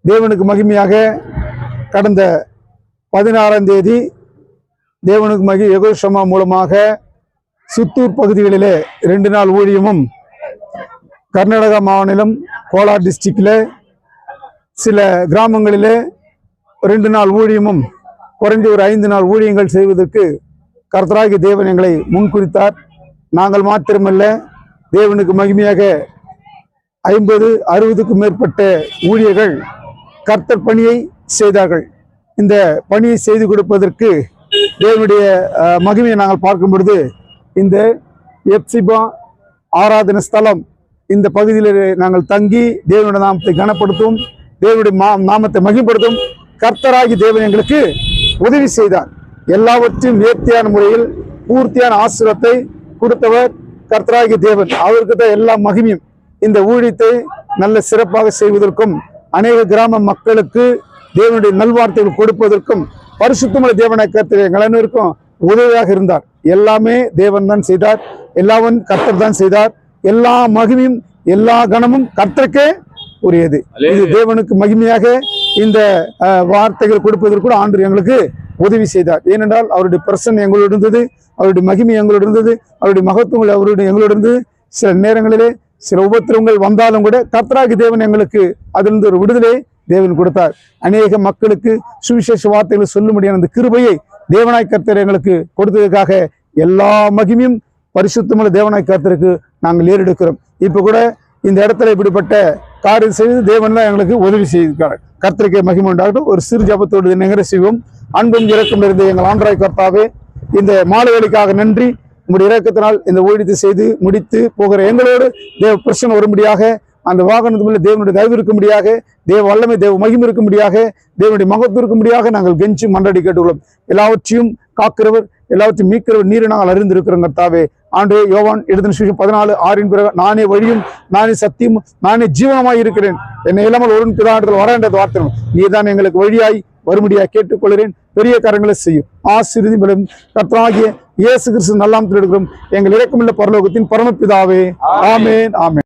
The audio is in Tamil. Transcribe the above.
தேவனுக்கு மகிமையாக கடந்த 16ஆம் தேதி தேவனுக்கு யெகோவா மூலமாக சித்தூர் பகுதிகளிலே 2 நாள் ஊழியமும், கர்நாடகா மாநிலம் கோலார் டிஸ்ட்ரிக்டில் சில கிராமங்களிலே 2 நாள் ஊழியமும், குறைந்த ஒரு 5 நாள் ஊழியங்கள் செய்வதற்கு கர்த்தராகிய தேவன் எங்களை முன்குறித்தார். நாங்கள் மாத்திரமல்ல, தேவனுக்கு மகிமையாக 50-60க்கும் மேற்பட்ட ஊழியர்கள் கர்த்தர் பணியை செய்தார்கள். இந்த பணியை செய்து கொடுப்பதற்கு தேவனுடைய மகிமையை நாங்கள் பார்க்கும் பொழுது, இந்த எப்சிபா ஆராதனை ஸ்தலம் இந்த பகுதியில் நாங்கள் தங்கி தேவனுடைய நாமத்தை கனப்படுத்தும், தேவனுடைய நாமத்தை மகிமைப்படுத்தும் கர்த்தராகி தேவன் எங்களுக்கு உதவி செய்தார். எல்லாவற்றையும் நேர்த்தியான முறையில் பூர்த்தியான ஆசீர்வாதத்தை கொடுத்தவர் கர்த்தராகிய தேவன். அவருக்கு தான் எல்லா மகிமையும். இந்த ஊழியத்தை நல்ல சிறப்பாக செய்வதற்கும், அநேக கிராம மக்களுக்கு தேவனுடைய நல்வார்த்தைகள் கொடுப்பதற்கும் பரிசுத்தமுள்ள தேவனை கர்த்தர் எங்கள் அனைவருக்கும் உதவியாக இருந்தார். எல்லாமே தேவன் தான் செய்தார், எல்லாவும் கர்த்தர் தான் செய்தார். எல்லா மகிமையும் எல்லா கணமும் கர்த்தருக்கே உரியது. இது தேவனுக்கு மகிமையாக இந்த வார்த்தைகள் கொடுப்பதற்கு கூட ஆண்டவர் எங்களுக்கு உதவி செய்தார். ஏனென்றால் அவருடைய பிரசன்னம் எங்களோடு இருந்தது, அவருடைய மகிமை எங்களோடு இருந்தது, அவருடைய மகத்துவங்கள் அவருடைய எங்களோடு இருந்தது. சில நேரங்களிலே சில உபத்திரவங்கள் வந்தாலும் கூட கர்த்தராகிய தேவன் எங்களுக்கு அதிலிருந்து ஒரு விடுதலை தேவன் கொடுத்தார். அநேக மக்களுக்கு சுவிசேஷ வார்த்தைகளை சொல்ல முடியாத அந்த கிருபையை தேவனாய் கர்த்தர் எங்களுக்கு கொடுத்ததுக்காக எல்லா மகிமையும் பரிசுத்தமுள்ள தேவனாய் கர்த்தருக்கு நாங்கள் ஏறெடுக்கிறோம். இப்போ கூட இந்த இடத்துல இப்படிப்பட்ட காரியம் செய்து தேவன் தான் எங்களுக்கு உதவி செய்திருக்கிறார். கர்த்தருக்கே மகிமை உண்டாகட்டும். ஒரு சிறு ஜபத்தோடு நிகர செய்வோம். அன்பும் இரக்கம் இருந்த எங்கள் ஆண்டவராய் கர்த்தாவே, இந்த மாலை வேளைக்காக நன்றி. உங்களுடைய இரக்கத்தினால் இந்த ஊழியத்தை செய்து முடித்து போகிற எங்களோடு தேவ பிரசன்னம் வரும்படியாக, அந்த வாகனத்துக்குள்ள தேவனுடைய தயவு இருக்கும்படியாக, தேவ வல்லமை தேவ மகிமை இருக்கும்படியாக, தேவனுடைய மகத்துவம் இருக்கும்படியாக நாங்கள் கெஞ்சி மன்றாடி கேட்டுள்ளோம். எல்லாவற்றையும் காக்கிறவர், எல்லாவற்றையும் மீட்கிறவர் நீரை நாங்கள் அறிந்திருக்கிறோம் கர்த்தாவே. ஆண்டே யோவான் எழுதின சுவிசேஷம் 14:6 பிறகு, நானே வழியும் நானே சத்தியம் நானே ஜீவனமாய் இருக்கிறேன், என்னை இல்லாமல் ஒரு பிதாவிடத்தில் வர என்ற வார்த்தை நீதான் எங்களுக்கு வழியாய் வரும்படியாக கேட்டுக்கொள்கிறேன். பெரிய காரியங்களை செய்யும் ஆசீர்வதியும் கர்த்தராகிய இயேசு கிறிஸ்து நல்லாமத்தில் எடுக்கிறோம் எங்கள் இரக்கமுள்ள பரலோகத்தின் பரமபிதாவே. ஆமென் ஆமென்.